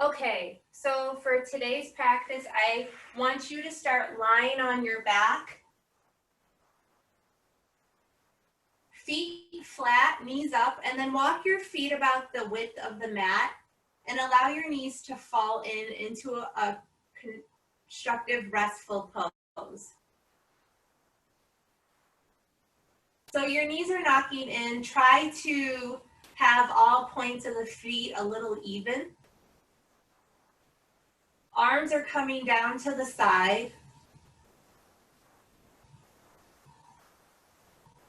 Okay, so for today's practice, I want you to start lying on your back. Feet flat, knees up, and then walk your feet about the width of the mat and allow your knees to fall into a constructive, restful pose. So your knees are knocking in. Try to have all points of the feet a little even. Arms are coming down to the side.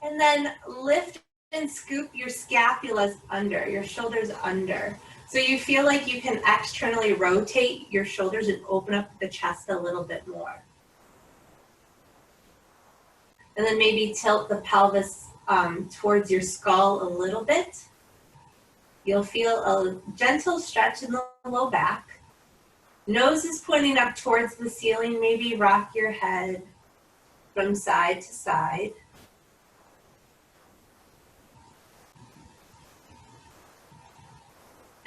And then lift and scoop your scapulas under, your shoulders under. So you feel like you can externally rotate your shoulders and open up the chest a little bit more. And then maybe tilt the pelvis towards your skull a little bit. You'll feel a gentle stretch in the low back. Nose is pointing up towards the ceiling. Maybe rock your head from side to side.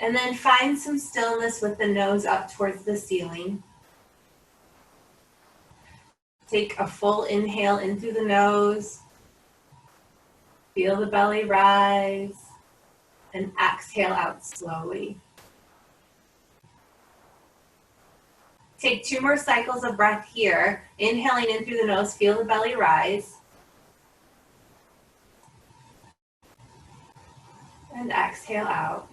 And then find some stillness with the nose up towards the ceiling. Take a full inhale in through the nose. Feel the belly rise. And exhale out slowly. Take 2 more cycles of breath here. Inhaling in through the nose, feel the belly rise. And exhale out.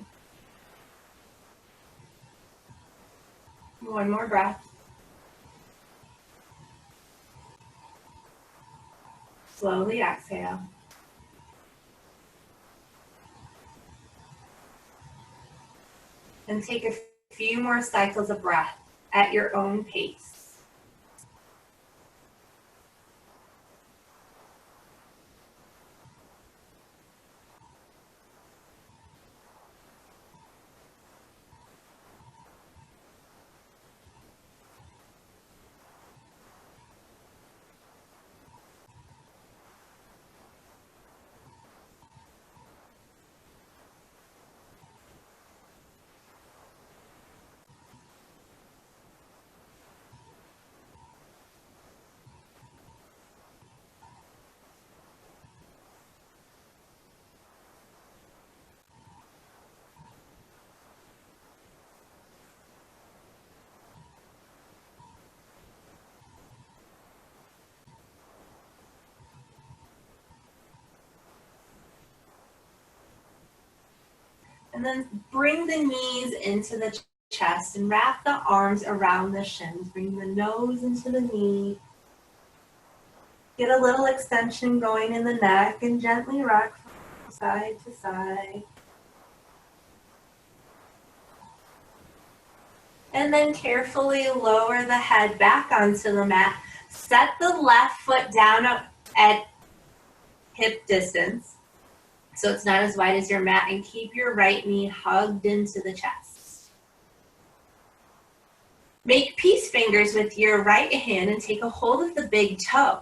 1 more breath. Slowly exhale. And take a few more cycles of breath at your own pace. And then bring the knees into the chest and wrap the arms around the shins. Bring the nose into the knee. Get a little extension going in the neck and gently rock from side to side. And then carefully lower the head back onto the mat. Set the left foot down at hip distance, so it's not as wide as your mat, and keep your right knee hugged into the chest. Make peace fingers with your right hand and take a hold of the big toe.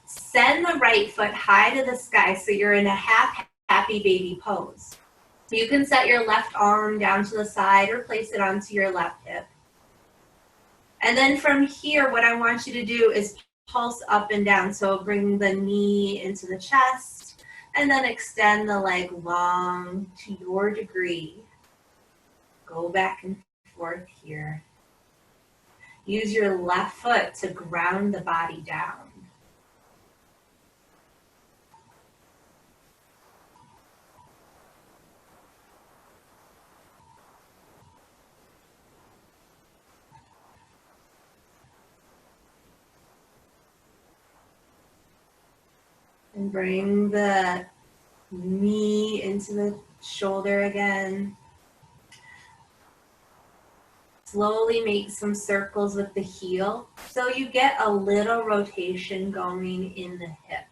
Send the right foot high to the sky so you're in a half happy baby pose. You can set your left arm down to the side or place it onto your left hip. And then from here, what I want you to do is pulse up and down. So bring the knee into the chest and then extend the leg long to your degree. Go back and forth here. Use your left foot to ground the body down. And bring the knee into the shoulder again. Slowly make some circles with the heel so you get a little rotation going in the hip.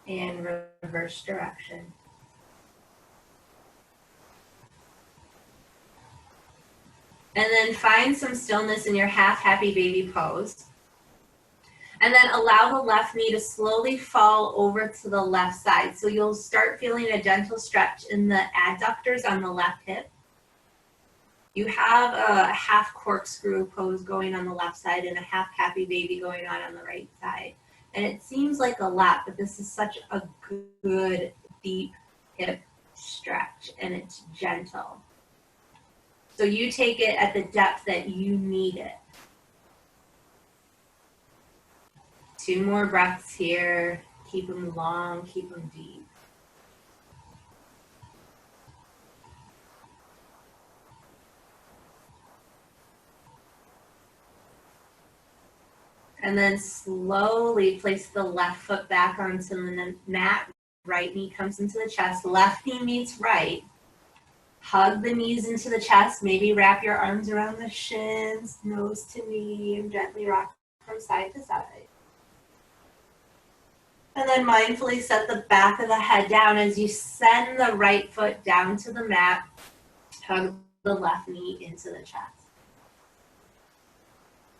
And reverse direction. And then find some stillness in your half happy baby pose. And then allow the left knee to slowly fall over to the left side. So you'll start feeling a gentle stretch in the adductors on the left hip. You have a half corkscrew pose going on the left side and a half happy baby going on the right side. And it seems like a lot, but this is such a good deep hip stretch, and it's gentle. So you take it at the depth that you need it. 2 more breaths here. Keep them long, keep them deep. And then slowly place the left foot back onto the mat. Right knee comes into the chest. Left knee meets right. Hug the knees into the chest. Maybe wrap your arms around the shins, nose to knee, and gently rock from side to side. And then mindfully set the back of the head down as you send the right foot down to the mat. Hug the left knee into the chest.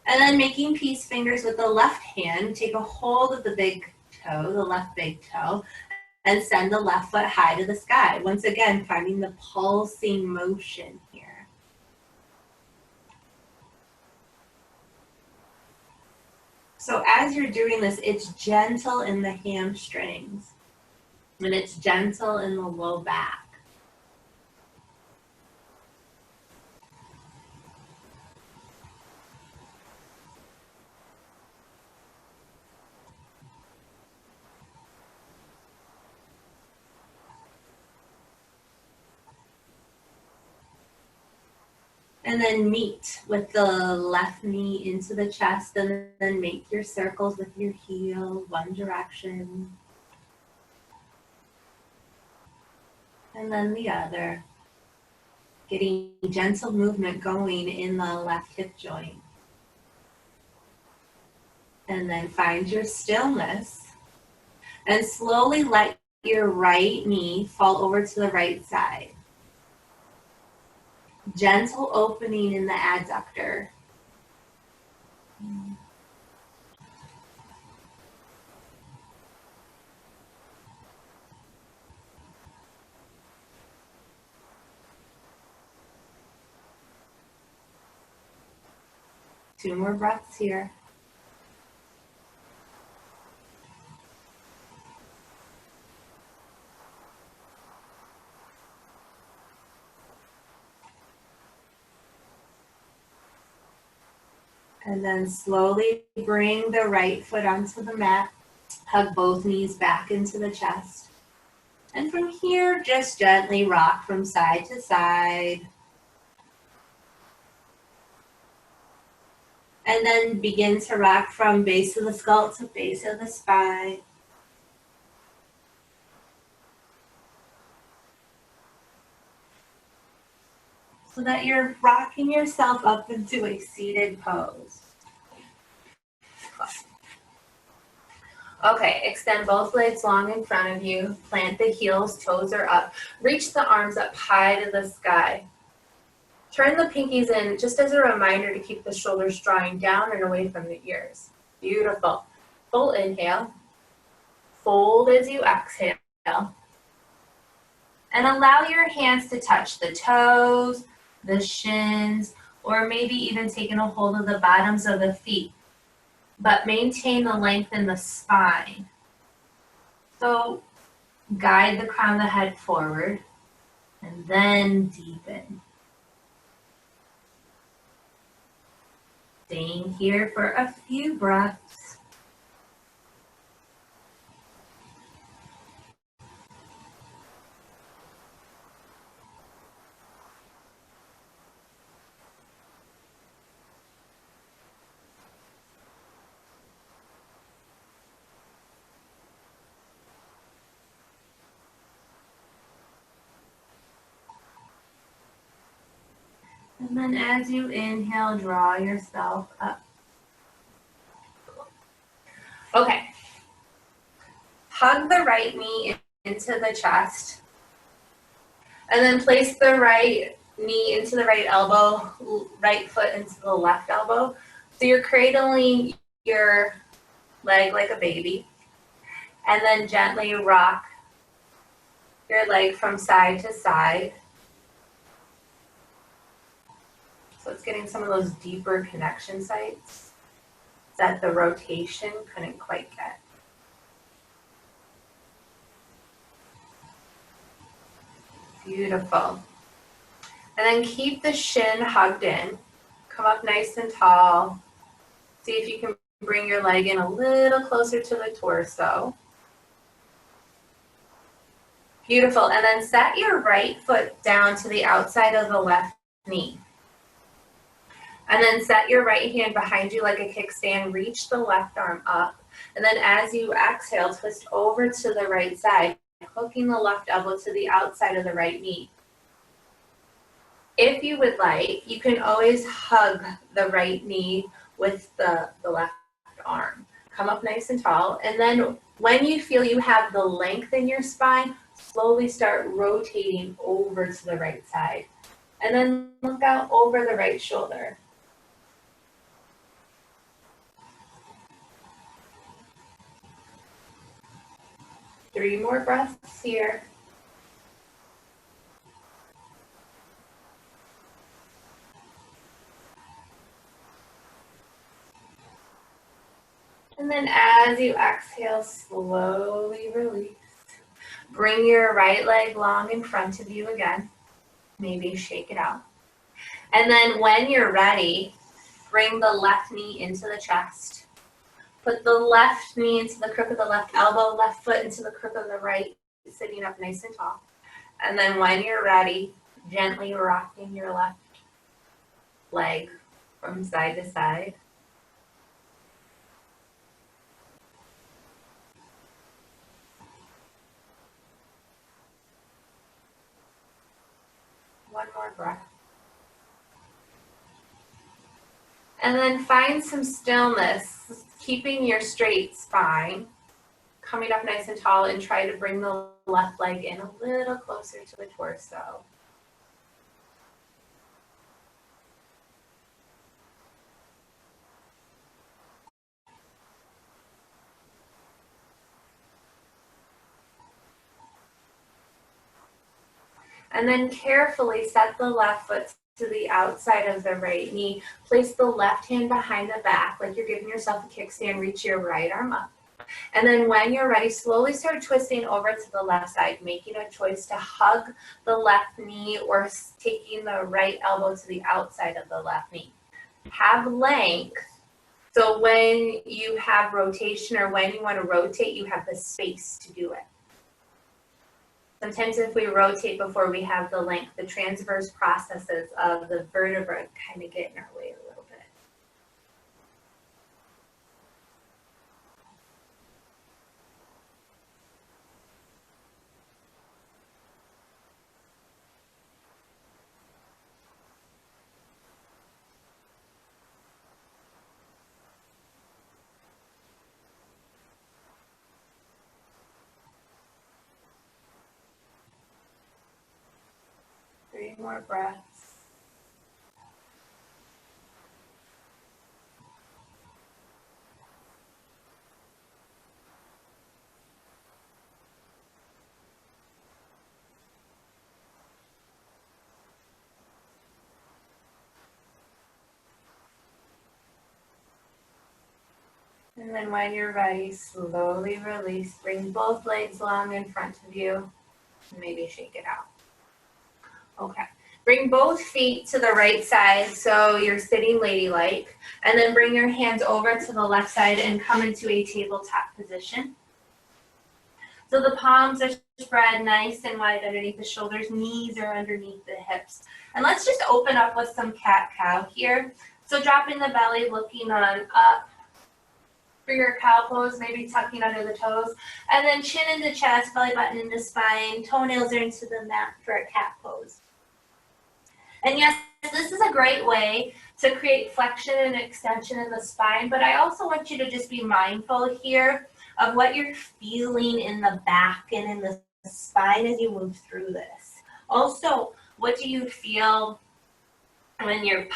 And then making peace fingers with the left hand, take a hold of the big toe, the left big toe, and send the left foot high to the sky. Once again, finding the pulsing motion here. So as you're doing this, it's gentle in the hamstrings, and it's gentle in the low back. And then meet with the left knee into the chest, and then make your circles with your heel, one direction. And then the other. Getting gentle movement going in the left hip joint. And then find your stillness. And slowly let your right knee fall over to the right side. Gentle opening in the adductor. Two more breaths here. And then slowly bring the right foot onto the mat. Hug both knees back into the chest. And from here, just gently rock from side to side. And then begin to rock from base of the skull to base of the spine. So that you're rocking yourself up into a seated pose. Okay, extend both legs long in front of you. Plant the heels, toes are up. Reach the arms up high to the sky. Turn the pinkies in just as a reminder to keep the shoulders drawing down and away from the ears. Beautiful. Full inhale. Fold as you exhale. And allow your hands to touch the toes, the shins, or maybe even taking a hold of the bottoms of the feet. But maintain the length in the spine. So guide the crown of the head forward and then deepen. Staying here for a few breaths. And then as you inhale, draw yourself up. Okay. Hug the right knee into the chest. And then place the right knee into the right elbow, right foot into the left elbow. So you're cradling your leg like a baby. And then gently rock your leg from side to side. it's getting some of those deeper connection sites that the rotation couldn't quite get. Beautiful. And then keep the shin hugged in. Come up nice and tall. See if you can bring your leg in a little closer to the torso. Beautiful. And then set your right foot down to the outside of the left knee. And then set your right hand behind you like a kickstand. Reach the left arm up. And then as you exhale, twist over to the right side, hooking the left elbow to the outside of the right knee. If you would like, you can always hug the right knee with the left arm. Come up nice and tall. And then when you feel you have the length in your spine, slowly start rotating over to the right side. And then look out over the right shoulder. Three more breaths here. And then as you exhale, slowly release. Bring your right leg long in front of you again. Maybe shake it out. And then when you're ready, bring the left knee into the chest. Put the left knee into the crook of the left elbow, left foot into the crook of the right, sitting up nice and tall. And then when you're ready, gently rocking your left leg from side to side. One more breath. And then find some stillness, keeping your straight spine, coming up nice and tall, and try to bring the left leg in a little closer to the torso. And then carefully set the left foot to the outside of the right knee. Place the left hand behind the back like you're giving yourself a kickstand. Reach your right arm up. And then when you're ready, slowly start twisting over to the left side, making a choice to hug the left knee or taking the right elbow to the outside of the left knee. Have length. So when you have rotation or when you want to rotate, you have the space to do it. Sometimes if we rotate before we have the length, the transverse processes of the vertebra kind of get in our way a little bit. Three more breaths. And then when you're ready, slowly release. Bring both legs long in front of you. Maybe shake it out. Okay. Bring both feet to the right side so you're sitting ladylike. And then bring your hands over to the left side and come into a tabletop position. So the palms are spread nice and wide underneath the shoulders. Knees are underneath the hips. And let's just open up with some cat-cow here. So dropping the belly, looking on up for your cow pose, maybe tucking under the toes. And then chin into chest, belly button into spine, toenails are into the mat for a cat pose. And yes, this is a great way to create flexion and extension in the spine, but I also want you to just be mindful here of what you're feeling in the back and in the spine as you move through this. Also, what do you feel when you're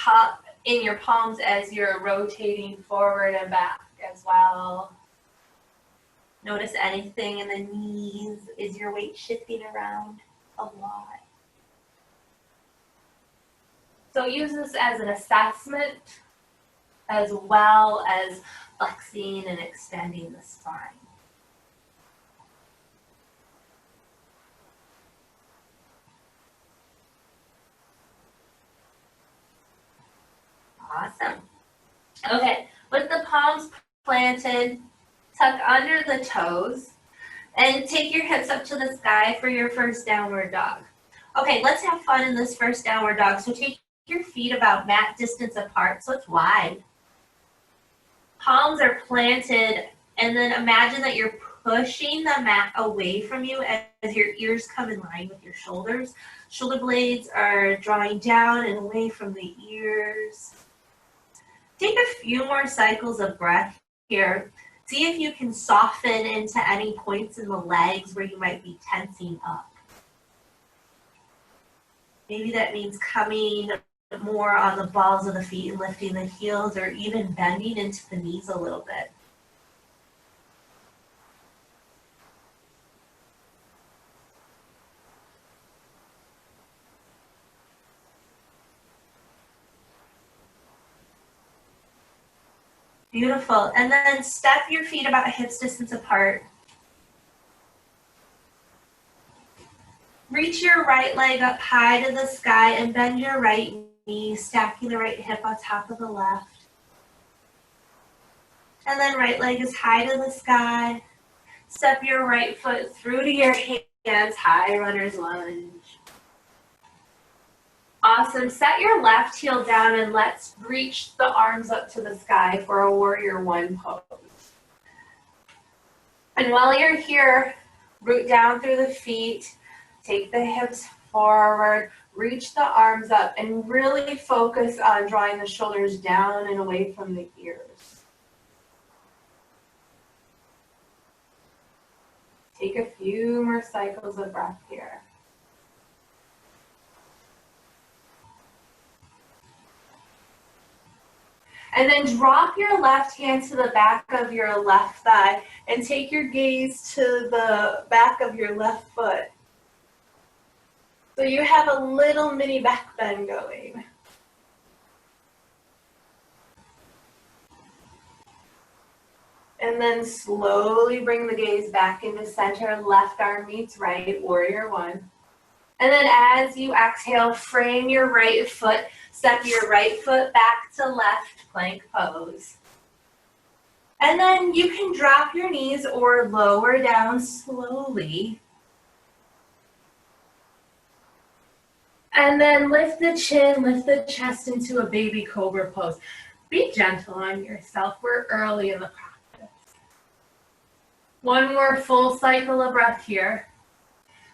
in your palms as you're rotating forward and back as well? Notice anything in the knees. Is your weight shifting around a lot? So use this as an assessment as well as flexing and extending the spine. Awesome. Okay, with the palms planted, tuck under the toes, and take your hips up to the sky for your first downward dog. Okay, let's have fun in this first downward dog. So take your feet about mat distance apart so it's wide. Palms are planted, and then imagine that you're pushing the mat away from you as your ears come in line with your shoulders. Shoulder blades are drawing down and away from the ears. Take a few more cycles of breath here. See if you can soften into any points in the legs where you might be tensing up. Maybe that means coming more on the balls of the feet and lifting the heels, or even bending into the knees a little bit. Beautiful. And then step your feet about hips distance apart. Reach your right leg up high to the sky and bend your right knee, stacking the right hip on top of the left. And then right leg is high to the sky. Step your right foot through to your hands, high runner's lunge. Awesome. Set your left heel down and let's reach the arms up to the sky for a warrior one pose. And while you're here, root down through the feet, take the hips forward, reach the arms up, and really focus on drawing the shoulders down and away from the ears. Take a few more cycles of breath here. And then drop your left hand to the back of your left thigh and take your gaze to the back of your left foot. So you have a little mini back bend going. And then slowly bring the gaze back into center, left arm meets right, warrior one. And then as you exhale, frame your right foot, step your right foot back to left, plank pose. And then you can drop your knees or lower down slowly. And then lift the chin, lift the chest into a baby cobra pose. Be gentle on yourself. We're early in the practice. One more full cycle of breath here.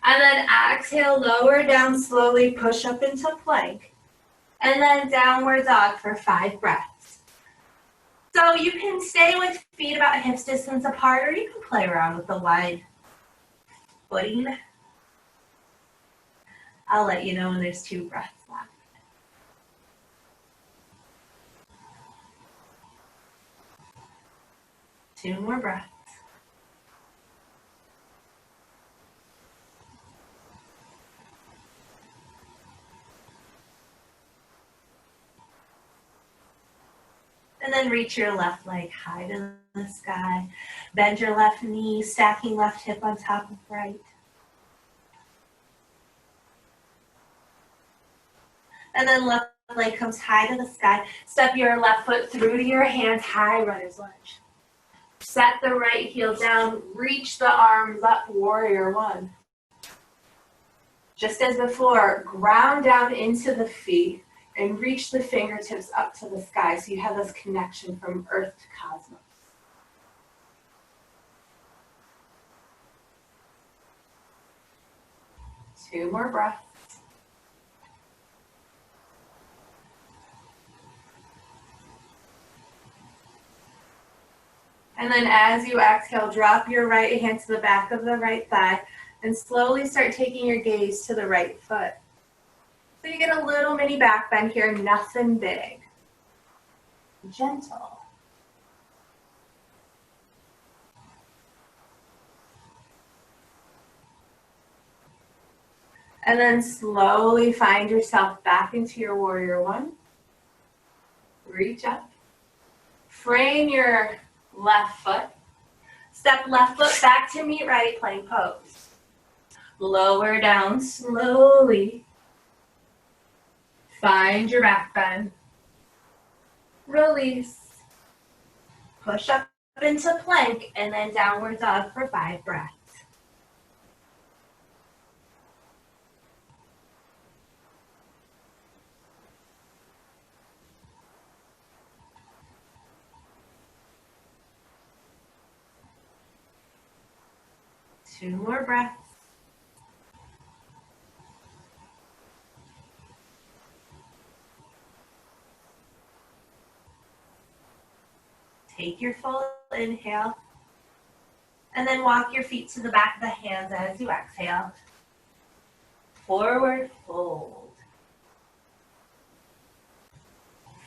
And then exhale, lower down slowly, push up into plank. And then downward dog for 5 breaths. So you can stay with feet about hips distance apart, or you can play around with the wide footing. I'll let you know when there's 2 breaths left. Two more breaths. And then reach your left leg high to the sky. Bend your left knee, stacking left hip on top of right. And then left leg comes high to the sky. Step your left foot through to your hands, high runner's lunge. Set the right heel down, reach the arms up, warrior one. Just as before, ground down into the feet and reach the fingertips up to the sky so you have this connection from earth to cosmos. Two more breaths. And then as you exhale, drop your right hand to the back of the right thigh and slowly start taking your gaze to the right foot. So you get a little mini back bend here, nothing big. Gentle. And then slowly find yourself back into your warrior one. Reach up. Frame your left foot. Step left foot back to meet right plank pose. Lower down slowly. Find your back bend. Release. Push up into plank and then downward dog for 5 breaths. Two more breaths. Take your full inhale. And then walk your feet to the back of the hands as you exhale. Forward fold.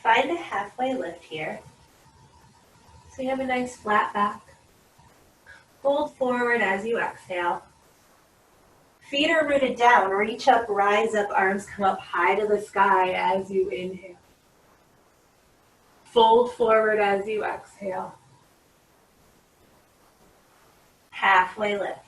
Find a halfway lift here. So you have a nice flat back. Fold forward as you exhale. Feet are rooted down. Reach up, rise up, arms come up high to the sky as you inhale. Fold forward as you exhale. Halfway lift.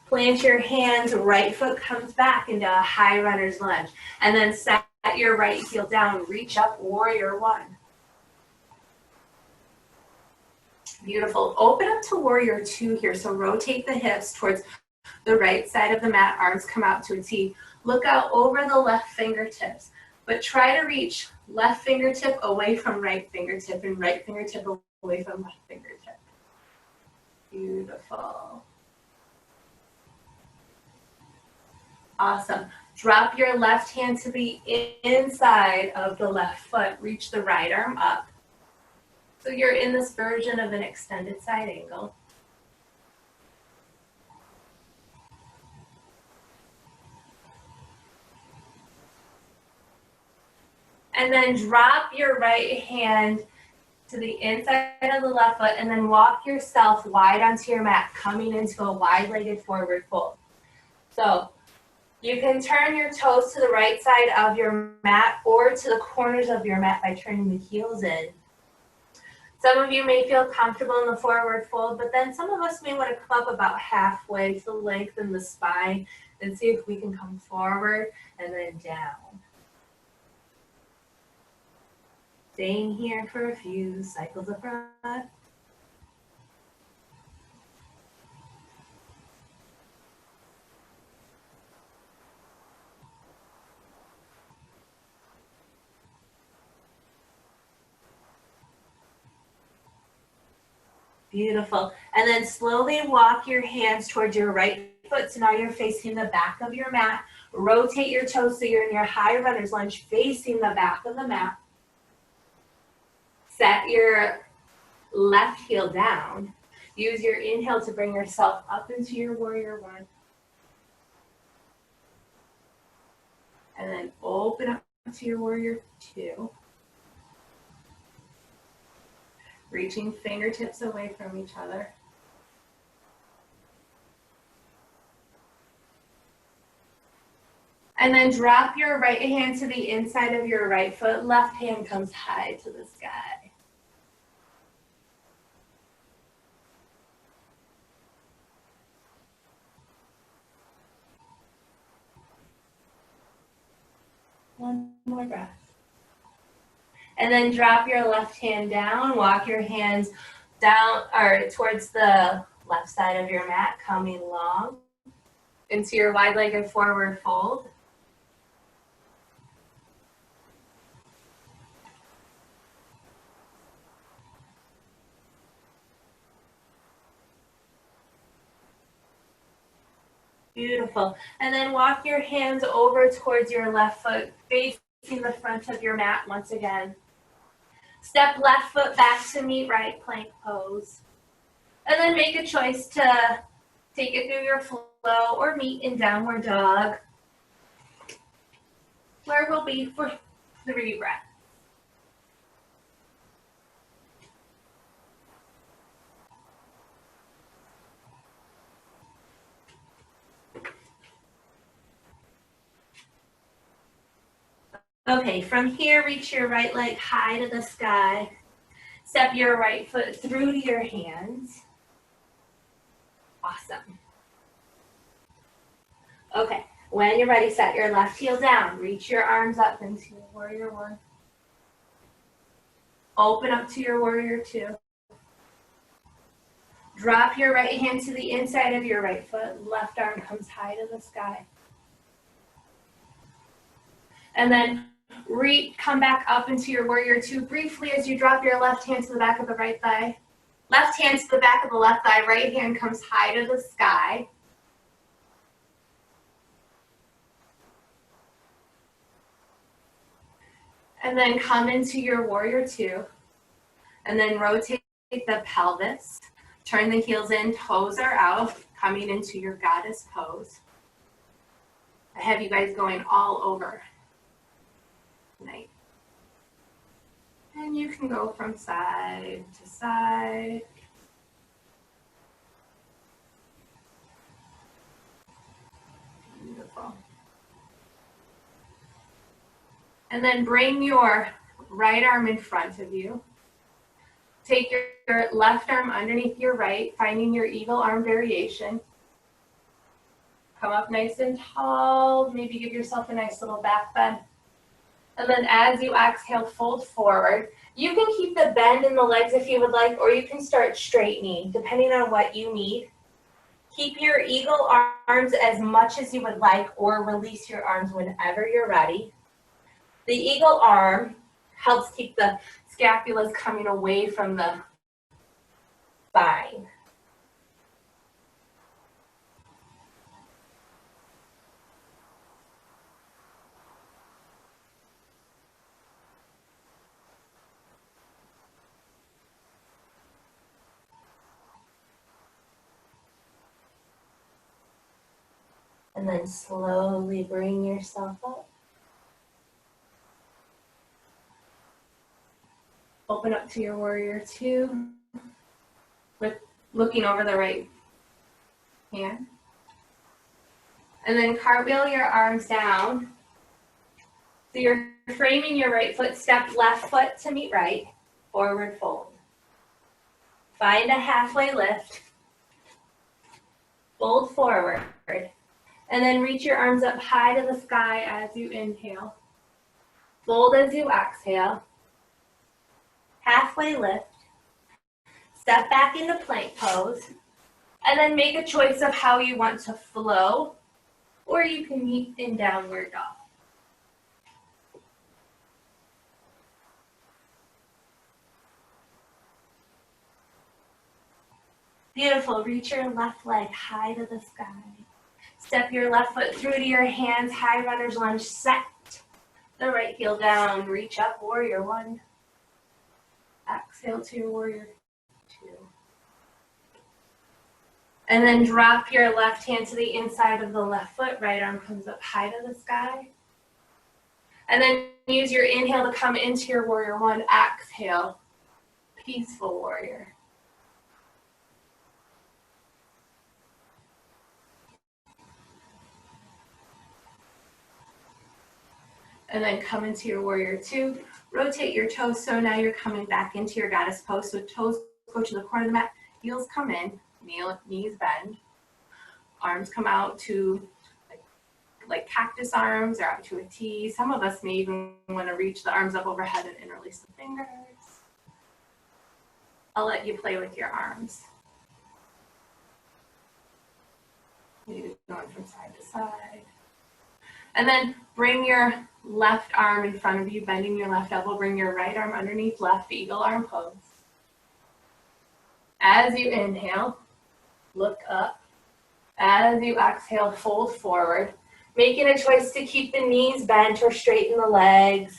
Plant your hands, right foot comes back into a high runner's lunge. And then set your right heel down, reach up, warrior one. Beautiful. Open up to warrior two here. So rotate the hips towards the right side of the mat, arms come out to a T. Look out over the left fingertips, but try to reach left fingertip away from right fingertip and right fingertip away from left fingertip. Beautiful. Awesome. Drop your left hand to the inside of the left foot. Reach the right arm up. So you're in this version of an extended side angle. And then drop your right hand to the inside of the left foot and then walk yourself wide onto your mat, coming into a wide-legged forward fold. So you can turn your toes to the right side of your mat or to the corners of your mat by turning the heels in. Some of you may feel comfortable in the forward fold, but then some of us may want to come up about halfway to lengthen the spine and see if we can come forward and then down. Staying here for a few cycles of breath. Beautiful. And then slowly walk your hands towards your right foot. So now you're facing the back of your mat. Rotate your toes so you're in your high runner's lunge facing the back of the mat. Set your left heel down. Use your inhale to bring yourself up into your warrior one. And then open up to your warrior two. Reaching fingertips away from each other. And then drop your right hand to the inside of your right foot. Left hand comes high to the sky. One more breath. And then drop your left hand down. Walk your hands down or towards the left side of your mat, coming long into your wide-legged forward fold. Beautiful. And then walk your hands over towards your left foot, facing the front of your mat once again. Step left foot back to meet right plank pose. And then make a choice to take it through your flow or meet in downward dog, where we'll be for 3 breaths. Okay, from here, reach your right leg high to the sky. Step your right foot through to your hands. Awesome. Okay, when you're ready, set your left heel down. Reach your arms up into warrior one. Open up to your warrior two. Drop your right hand to the inside of your right foot. Left arm comes high to the sky. And then come back up into your warrior two briefly as you drop your left hand to the back of the right thigh. Left hand to the back of the left thigh. Right hand comes high to the sky. And then come into your warrior two. And then rotate the pelvis. Turn the heels in, toes are out, coming into your goddess pose. I have you guys going all over tonight. And you can go from side to side. Beautiful. And then bring your right arm in front of you. Take your left arm underneath your right, finding your eagle arm variation. Come up nice and tall. Maybe give yourself a nice little back bend. And then as you exhale, fold forward. You can keep the bend in the legs if you would like, or you can start straightening, depending on what you need. Keep your eagle arms as much as you would like, or release your arms whenever you're ready. The eagle arm helps keep the scapulas coming away from the spine. And then slowly bring yourself up. Open up to your warrior two, with looking over the right hand. And then cartwheel your arms down. So you're framing your right foot, step left foot to meet right, forward fold. Find a halfway lift, fold forward, and then reach your arms up high to the sky as you inhale. Fold as you exhale. Halfway lift. Step back into plank pose. And then make a choice of how you want to flow, or you can meet in downward dog. Beautiful. Reach your left leg high to the sky. Step your left foot through to your hands, high runner's lunge, set the right heel down, reach up, warrior one. Exhale to your warrior two. And then drop your left hand to the inside of the left foot, right arm comes up high to the sky. And then use your inhale to come into your warrior one, exhale, peaceful warrior. And then come into your warrior two. Rotate your toes, so now you're coming back into your goddess pose. So toes go to the corner of the mat, heels come in, knees bend. Arms come out to like cactus arms or out to a T. Some of us may even want to reach the arms up overhead and interlace the fingers. I'll let you play with your arms. Maybe going from side to side. And then bring your left arm in front of you, bending your left elbow. Bring your right arm underneath left, eagle arm pose. As you inhale, look up. As you exhale, fold forward. Making a choice to keep the knees bent or straighten the legs.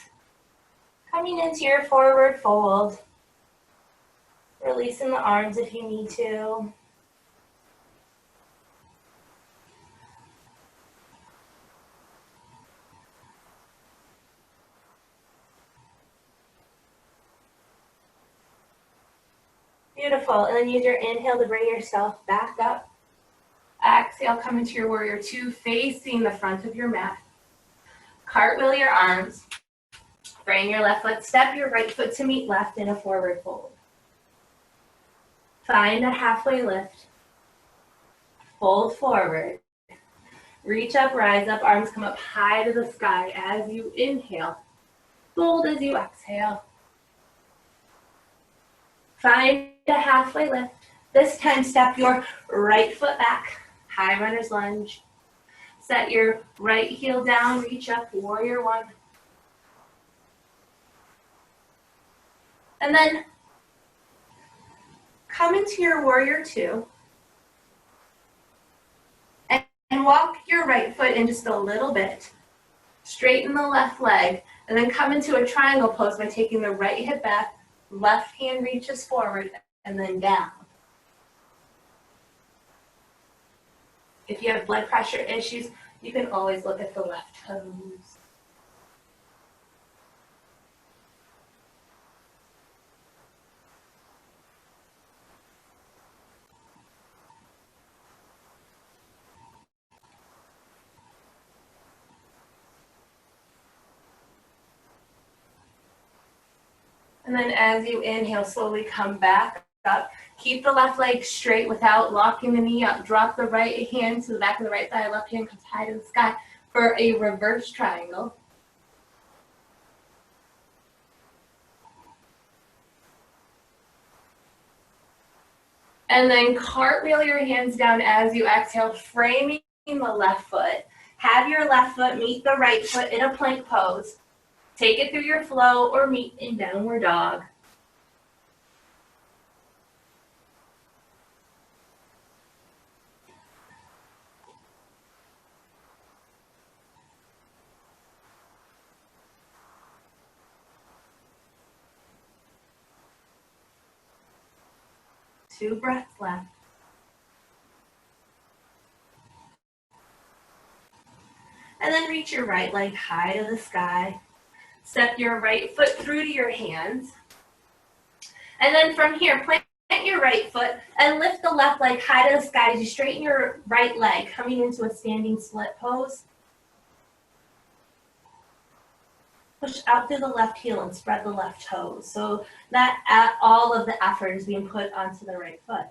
Coming into your forward fold. Releasing the arms if you need to. Beautiful. And then use your inhale to bring yourself back up. Exhale, come into your warrior two, facing the front of your mat. Cartwheel your arms. Bring your left foot, step your right foot to meet left in a forward fold. Find a halfway lift. Fold forward. Reach up, rise up, arms come up high to the sky as you inhale. Fold as you exhale. Find a halfway lift. This time step your right foot back, high runner's lunge. Set your right heel down, reach up, warrior one. And then come into your warrior two. And walk your right foot in just a little bit. Straighten the left leg, and then come into a triangle pose by taking the right hip back, left hand reaches forward, and then down. If you have blood pressure issues, you can always look at the left toes. And then as you inhale, slowly come back up. Keep the left leg straight without locking the knee up. Drop the right hand to the back of the right thigh. Left hand comes high to the sky for a reverse triangle. And then cartwheel your hands down as you exhale, framing the left foot. Have your left foot meet the right foot in a plank pose. Take it through your flow or meet in downward dog. Two breaths left. And then reach your right leg high to the sky. Step your right foot through to your hands. And then from here, plant your right foot and lift the left leg high to the sky as you straighten your right leg, coming into a standing split pose. Push out through the left heel and spread the left toes. So that all of the effort is being put onto the right foot.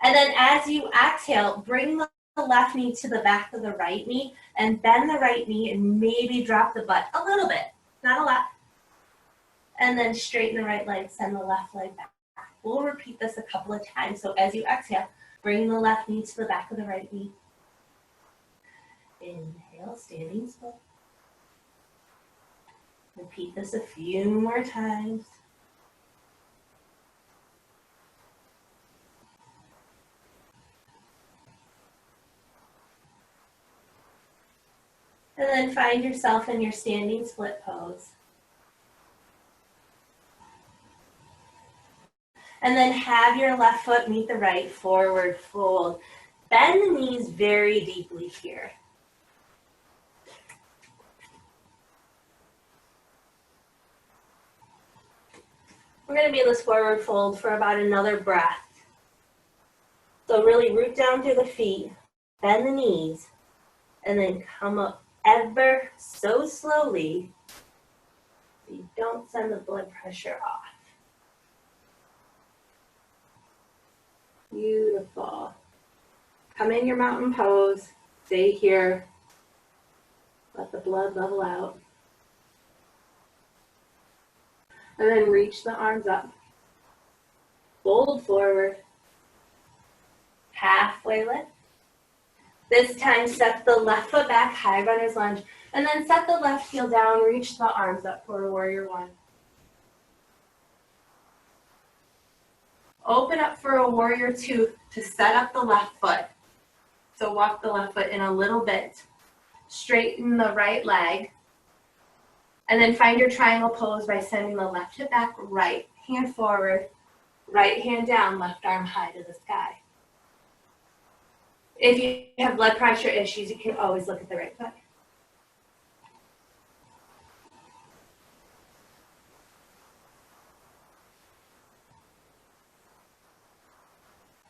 And then as you exhale, bring the left knee to the back of the right knee and bend the right knee and maybe drop the butt a little bit, not a lot. And then straighten the right leg, send the left leg back. We'll repeat this a couple of times. So as you exhale, bring the left knee to the back of the right knee. Inhale, standing split. Repeat this a few more times. And then find yourself in your standing split pose. And then have your left foot meet the right, forward fold. Bend the knees very deeply here. We're going to be in this forward fold for about another breath. So really root down through the feet, bend the knees, and then come up ever so slowly so you don't send the blood pressure off. Beautiful. Come in your mountain pose, stay here, let the blood level out. And then reach the arms up. Fold forward. Halfway lift. This time, step the left foot back, high runner's lunge, and then set the left heel down, reach the arms up for a warrior one. Open up for a warrior two to set up the left foot. So walk the left foot in a little bit. Straighten the right leg. And then find your triangle pose by sending the left hip back, right hand forward, right hand down, left arm high to the sky. If you have blood pressure issues, you can always look at the right foot.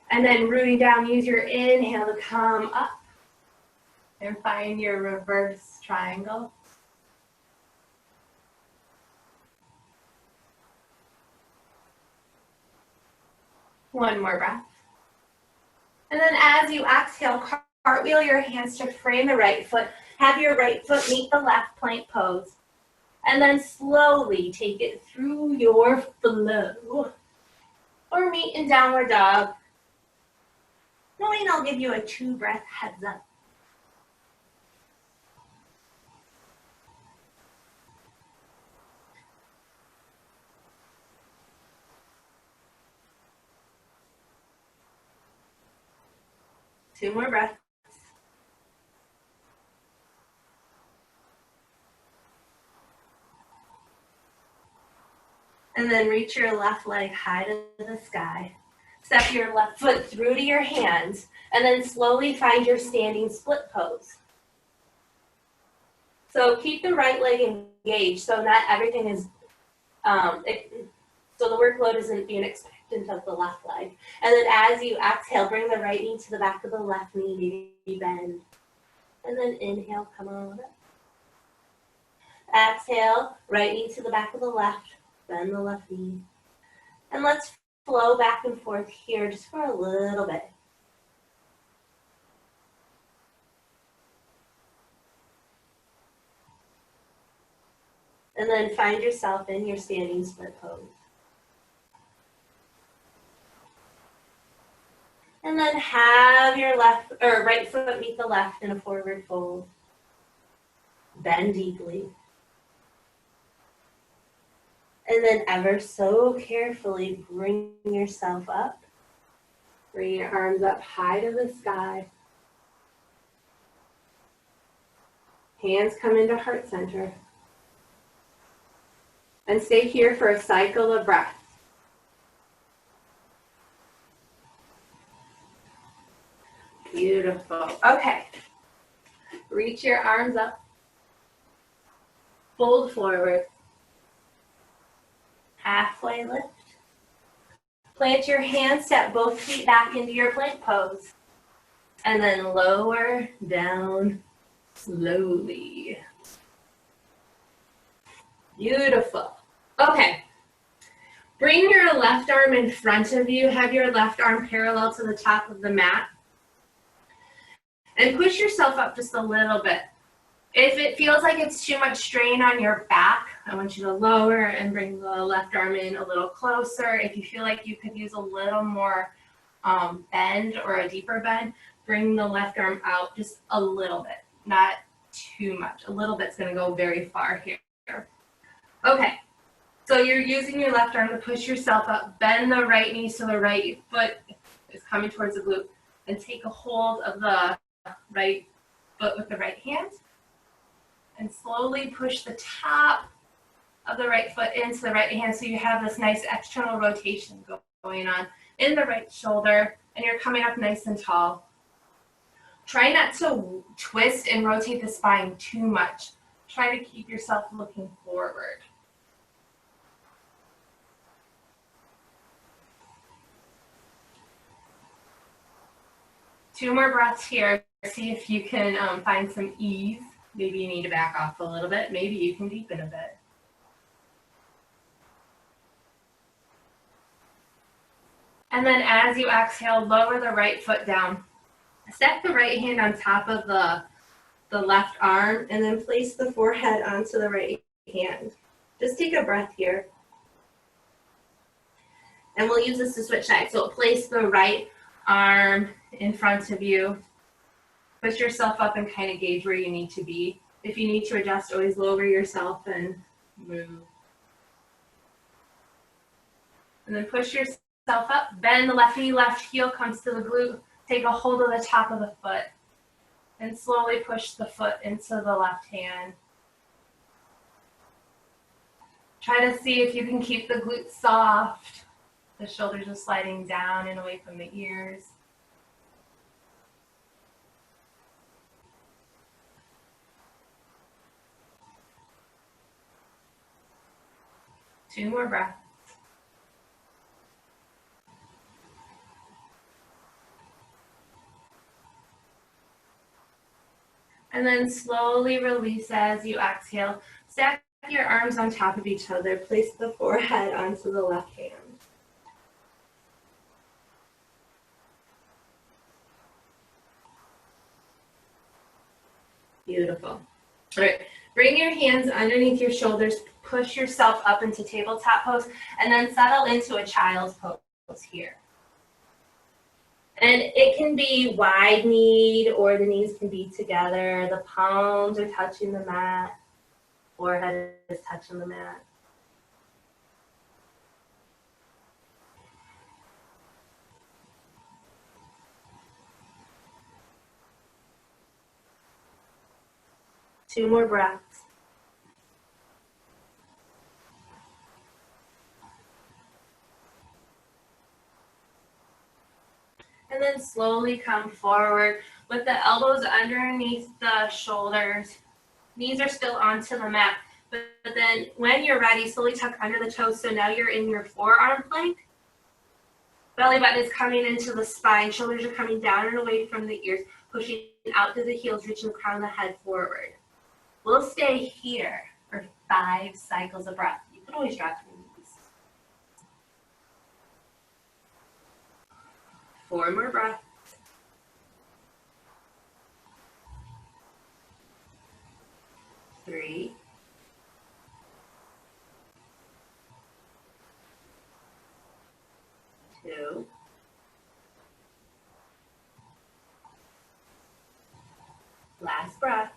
And then rooting down, use your inhale to come up and find your reverse triangle. One more breath. And then as you exhale, cartwheel your hands to frame the right foot. Have your right foot meet the left plank pose. And then slowly take it through your flow. Or meet in downward dog. Knowing I'll give you a 2-breath heads up. Two more breaths. And then reach your left leg high to the sky. Step your left foot through to your hands, and then slowly find your standing split pose. So keep the right leg engaged so not everything is, so the workload isn't being expectant of the left leg. And then as you exhale, bring the right knee to the back of the left knee, maybe bend. And then inhale, come on up. Exhale, right knee to the back of the left, bend the left knee. And let's flow back and forth here just for a little bit. And then find yourself in your standing split pose. And then have your left or right foot meet the left in a forward fold. Bend deeply. And then ever so carefully bring yourself up. Bring your arms up high to the sky. Hands come into heart center. And stay here for a cycle of breath. Beautiful. Okay. Reach your arms up. Fold forward. Halfway lift. Plant your hands, step both feet back into your plank pose. And then lower down slowly. Beautiful. Okay. Bring your left arm in front of you. Have your left arm parallel to the top of the mat. And push yourself up just a little bit. If it feels like it's too much strain on your back, I want you to lower and bring the left arm in a little closer. If you feel like you could use a little more bend or a deeper bend, bring the left arm out just a little bit, not too much. A little bit's going to go very far here. Okay, so you're using your left arm to push yourself up. Bend the right knee so the right foot is coming towards the glute. And take a hold of the right foot with the right hand. And slowly push the top of the right foot into the right hand so you have this nice external rotation going on in the right shoulder, and you're coming up nice and tall. Try not to twist and rotate the spine too much. Try to keep yourself looking forward. Two more breaths here. See if you can find some ease. Maybe you need to back off a little bit. Maybe you can deepen a bit. And then as you exhale, lower the right foot down. Step the right hand on top of the left arm and then place the forehead onto the right hand. Just take a breath here. And we'll use this to switch sides. So place the right arm in front of you. Push yourself up and kind of gauge where you need to be. If you need to adjust, always lower yourself and move. And then push yourself up. Bend the left knee, left heel comes to the glute. Take a hold of the top of the foot. And slowly push the foot into the left hand. Try to see if you can keep the glutes soft. The shoulders are sliding down and away from the ears. Two more breaths. And then slowly release as you exhale. Stack your arms on top of each other. Place the forehead onto the left hand. Beautiful. All right, bring your hands underneath your shoulders, push yourself up into tabletop pose, and then settle into a child's pose here. And it can be wide kneed or the knees can be together. The palms are touching the mat, forehead is touching the mat. Two more breaths. And then slowly come forward with the elbows underneath the shoulders. Knees are still onto the mat. But then when you're ready, slowly tuck under the toes. So now you're in your forearm plank. Belly button is coming into the spine. Shoulders are coming down and away from the ears, pushing out through the heels, reaching the crown of the head forward. We'll stay here for 5 cycles of breath. You can always drop your knees. 4 more breaths. 3. 2. Last breath.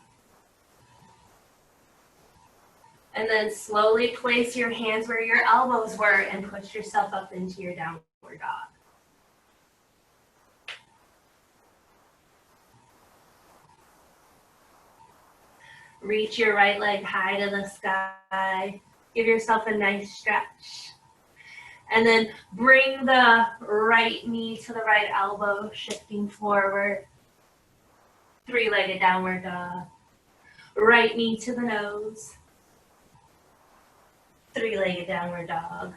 And then slowly place your hands where your elbows were and push yourself up into your downward dog. Reach your right leg high to the sky. Give yourself a nice stretch. And then bring the right knee to the right elbow, shifting forward. 3-legged downward dog. Right knee to the nose. 3-legged downward dog.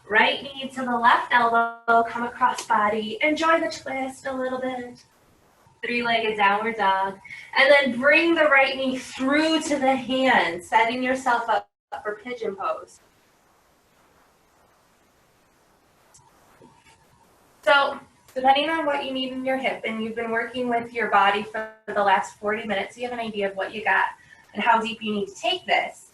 Right knee to the left elbow, come across body. Enjoy the twist a little bit. 3-legged downward dog. And then bring the right knee through to the hand, setting yourself up for pigeon pose. So depending on what you need in your hip, and you've been working with your body for the last 40 minutes, you have an idea of what you got and how deep you need to take this.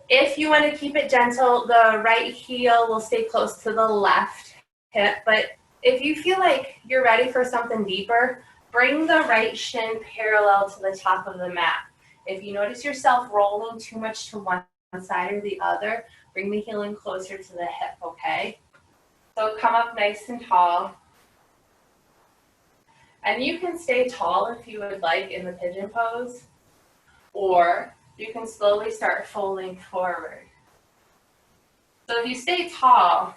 If you want to keep it gentle, the right heel will stay close to the left hip, but if you feel like you're ready for something deeper, bring the right shin parallel to the top of the mat. If you notice yourself rolling too much to one side or the other, bring the heel in closer to the hip, okay? So come up nice and tall. And you can stay tall if you would like in the pigeon pose, or you can slowly start folding forward. So if you stay tall,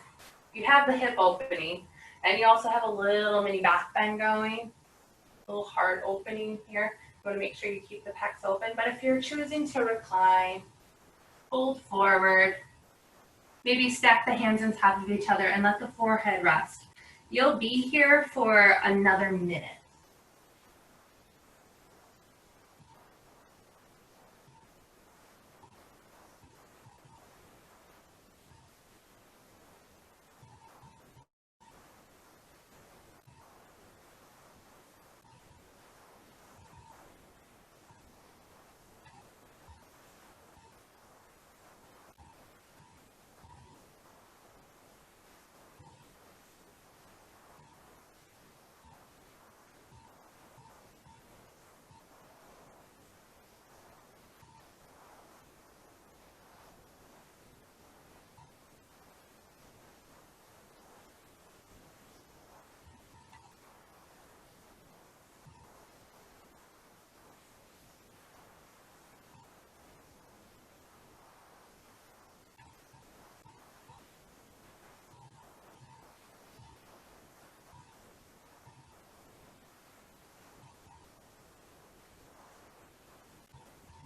you have the hip opening, and you also have a little mini back bend going, a little heart opening here. You want to make sure you keep the pecs open. But if you're choosing to recline, fold forward, maybe stack the hands on top of each other and let the forehead rest. You'll be here for another minute.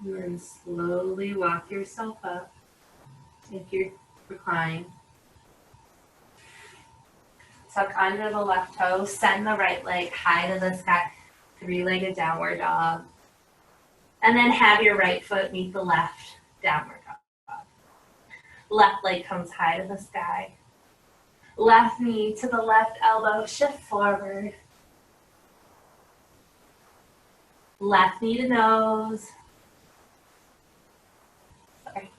And then slowly walk yourself up if you're reclined. Tuck under the left toe, send the right leg high to the sky, 3-legged downward dog. And then have your right foot meet the left downward dog. Left leg comes high to the sky. Left knee to the left elbow, shift forward. Left knee to nose. Sorry.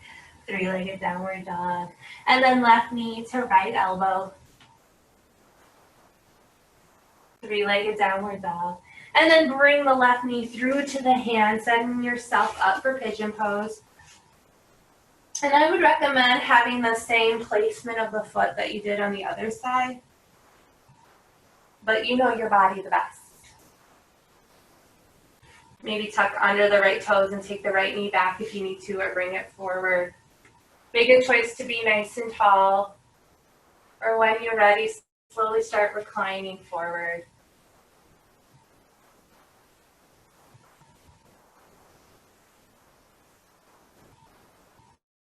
Three-legged downward dog. And then left knee to right elbow. Three-legged downward dog. And then bring the left knee through to the hand, setting yourself up for pigeon pose. And I would recommend having the same placement of the foot that you did on the other side. But you know your body the best. Maybe tuck under the right toes and take the right knee back if you need to, or bring it forward. Make a choice to be nice and tall. Or when you're ready, slowly start reclining forward.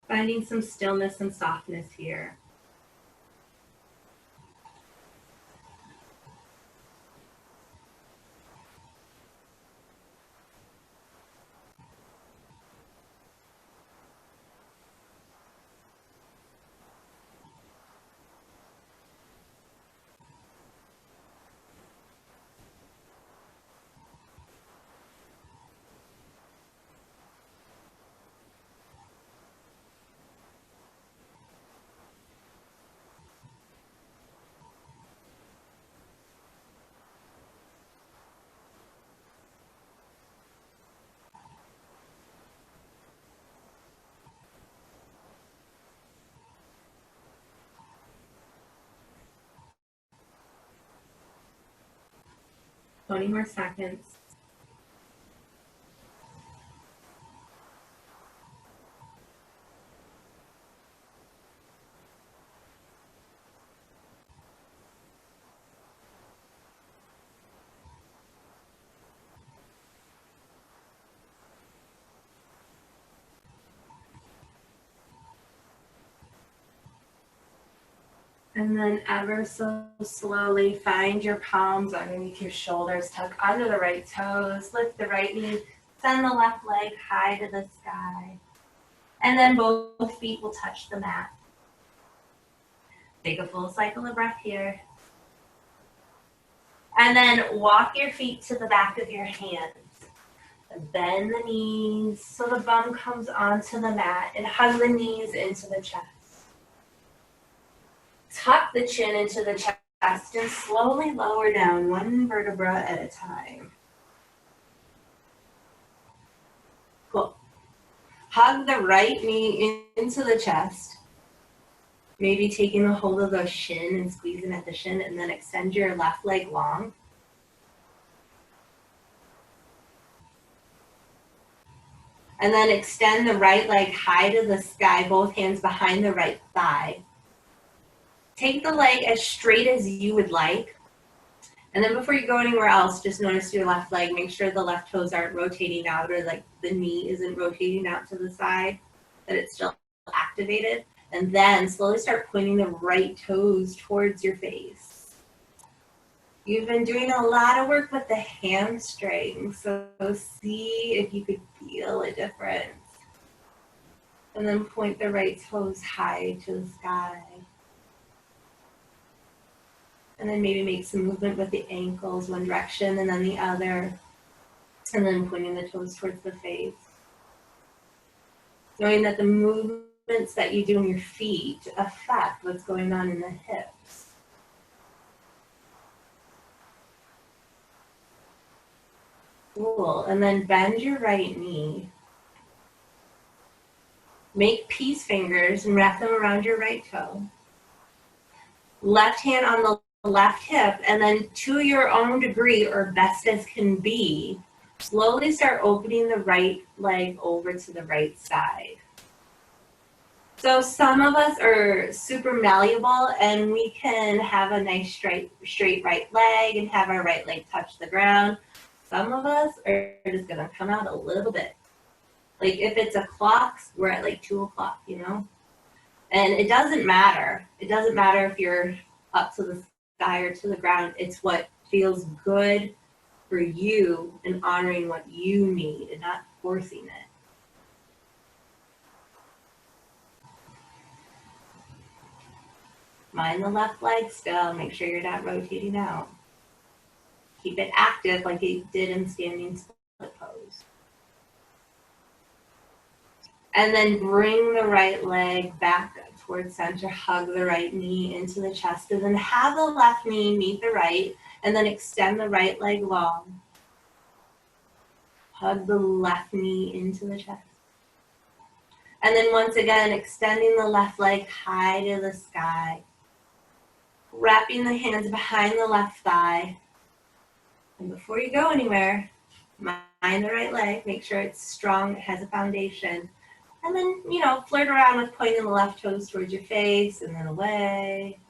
Finding some stillness and softness here. Twenty more seconds. And then ever so slowly find your palms underneath your shoulders, tuck under the right toes, lift the right knee, send the left leg high to the sky. And then both feet will touch the mat. Take a full cycle of breath here. And then walk your feet to the back of your hands. Bend the knees so the bum comes onto the mat, and hug the knees into the chest. Tuck the chin into the chest and slowly lower down one vertebra at a time. Cool. Hug the right knee into the chest. Maybe taking a hold of the shin and squeezing at the shin, and then extend your left leg long. And then extend the right leg high to the sky, both hands behind the right thigh. Take the leg as straight as you would like. And then before you go anywhere else, just notice your left leg. Make sure the left toes aren't rotating out, or like the knee isn't rotating out to the side, that it's still activated. And then slowly start pointing the right toes towards your face. You've been doing a lot of work with the hamstrings, so see if you could feel a difference. And then point the right toes high to the sky. And then maybe make some movement with the ankles, one direction and then the other. And then pointing the toes towards the face. Knowing that the movements that you do in your feet affect what's going on in the hips. Cool. And then bend your right knee. Make peace fingers and wrap them around your right toe. Left hand on the left hip, and then to your own degree, or best as can be, slowly start opening the right leg over to the right side. So some of us are super malleable, and we can have a nice straight right leg and have our right leg touch the ground. Some of us are just gonna come out a little bit. Like if it's a clock, we're at like 2 o'clock, you know? And it doesn't matter. It doesn't matter if you're up to the sky or to the ground. It's what feels good for you and honoring what you need and not forcing it. Mind the left leg still. Make sure you're not rotating out. Keep it active like you did in standing split pose. And then bring the right leg back towards center, hug the right knee into the chest, and then have the left knee meet the right, and then extend the right leg long. Hug the left knee into the chest. And then once again, extending the left leg high to the sky. Wrapping the hands behind the left thigh. And before you go anywhere, mind the right leg, make sure it's strong, it has a foundation. And then, flirt around with pointing the left toes towards your face and then away.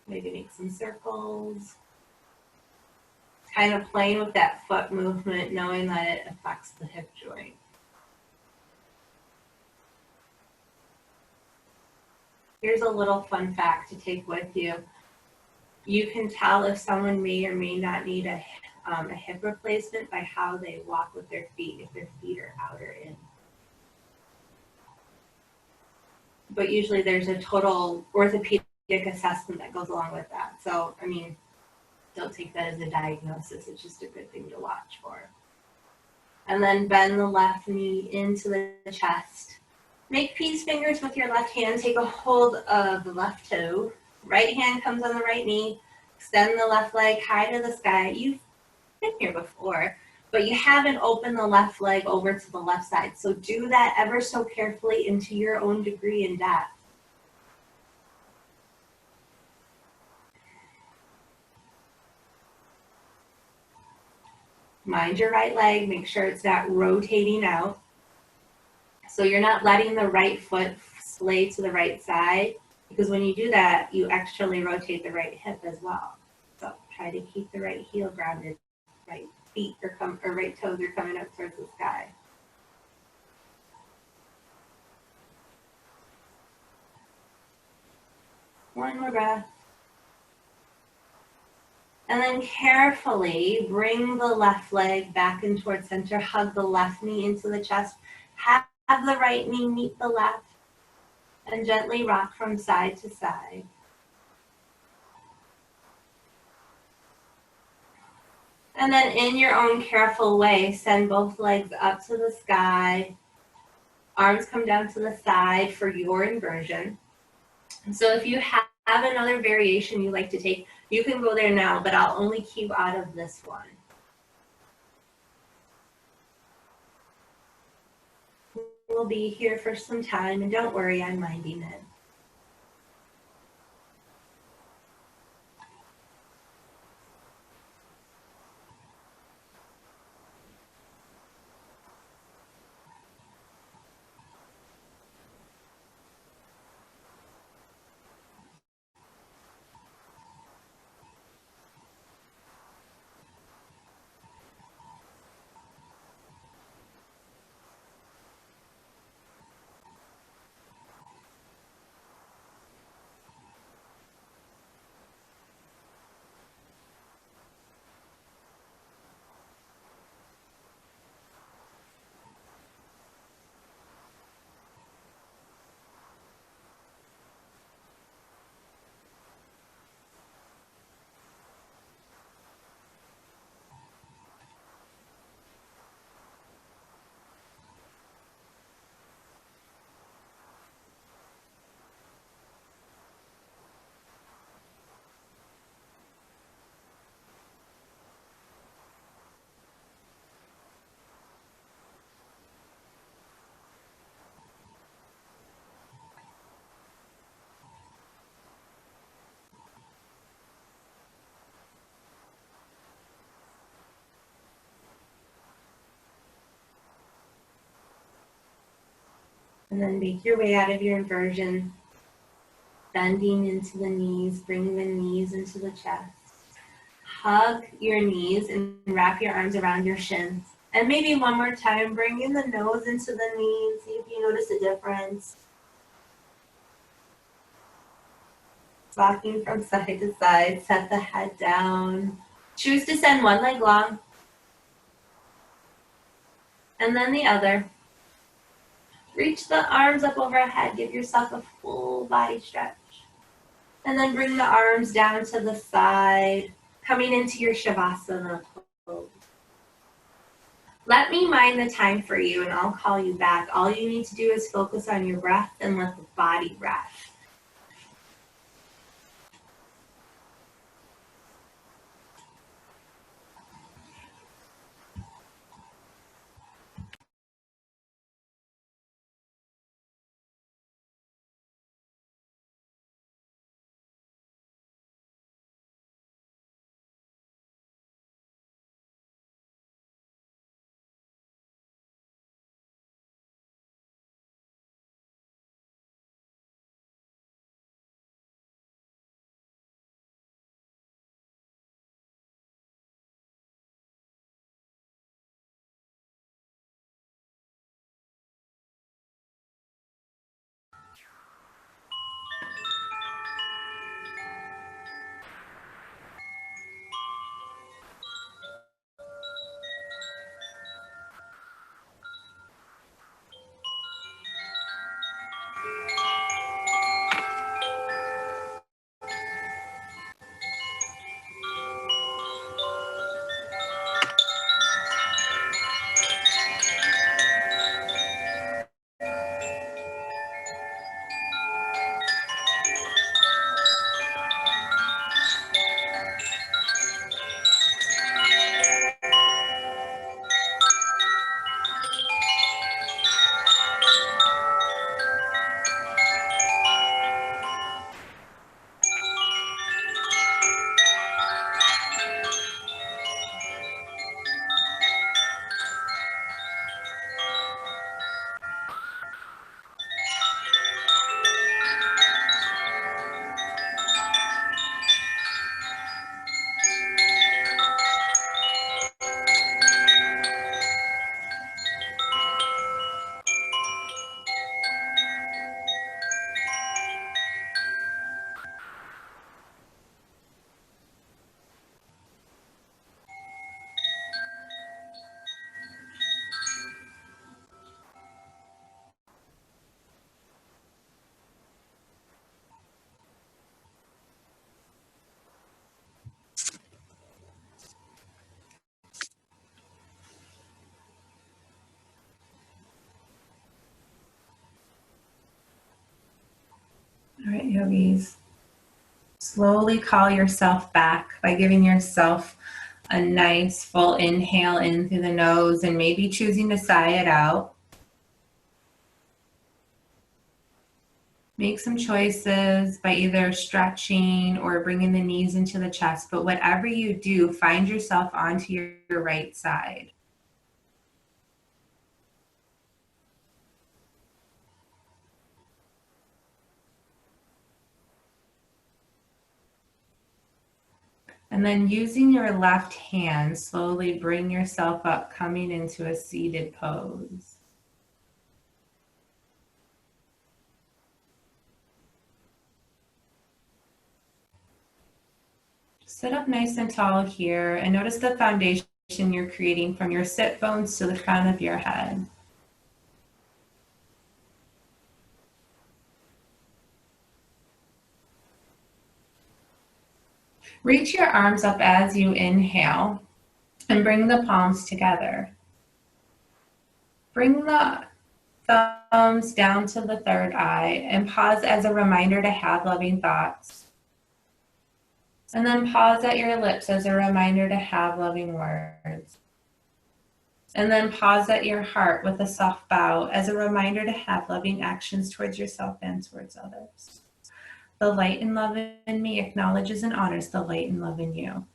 Maybe make some circles. Kind of playing with that foot movement, knowing that it affects the hip joint. Here's a little fun fact to take with you. You can tell if someone may or may not need a hip replacement by how they walk with their feet, if their feet are out or in. But usually there's a total orthopedic assessment that goes along with that. So, don't take that as a diagnosis. It's just a good thing to watch for. And then bend the left knee into the chest. Make peace fingers with your left hand. Take a hold of the left toe. Right hand comes on the right knee. Extend the left leg high to the sky. You've been here before, but you haven't opened the left leg over to the left side. So do that ever so carefully and to your own degree and depth. Mind your right leg. Make sure it's not rotating out. So you're not letting the right foot splay to the right side, because when you do that, you actually rotate the right hip as well. So try to keep the right heel grounded. Right feet or right toes are coming up towards the sky. One more breath. And then carefully bring the left leg back in towards center. Hug the left knee into the chest. Have the right knee meet the left. And gently rock from side to side. And then in your own careful way, send both legs up to the sky. Arms come down to the side for your inversion. And so if you have another variation you like to take, you can go there now, but I'll only keep out of this one. We'll be here for some time, and don't worry, I'm minding it. And then make your way out of your inversion, bending into the knees, bring the knees into the chest. Hug your knees and wrap your arms around your shins. And maybe one more time, bringing the nose into the knees, see if you notice a difference. Rocking from side to side, set the head down. Choose to send one leg long, and then the other. Reach the arms up overhead, give yourself a full body stretch. And then bring the arms down to the side, coming into your Shavasana pose. Let me mind the time for you and I'll call you back. All you need to do is focus on your breath and let the body rest. All right, yogis. Slowly call yourself back by giving yourself a nice full inhale in through the nose and maybe choosing to sigh it out. Make some choices by either stretching or bringing the knees into the chest, but whatever you do, find yourself onto your right side. And then using your left hand, slowly bring yourself up, coming into a seated pose. Sit up nice and tall here and notice the foundation you're creating from your sit bones to the crown of your head. Reach your arms up as you inhale and bring the palms together. Bring the thumbs down to the third eye and pause as a reminder to have loving thoughts. And then pause at your lips as a reminder to have loving words. And then pause at your heart with a soft bow as a reminder to have loving actions towards yourself and towards others. The light and love in me acknowledges and honors the light and love in you.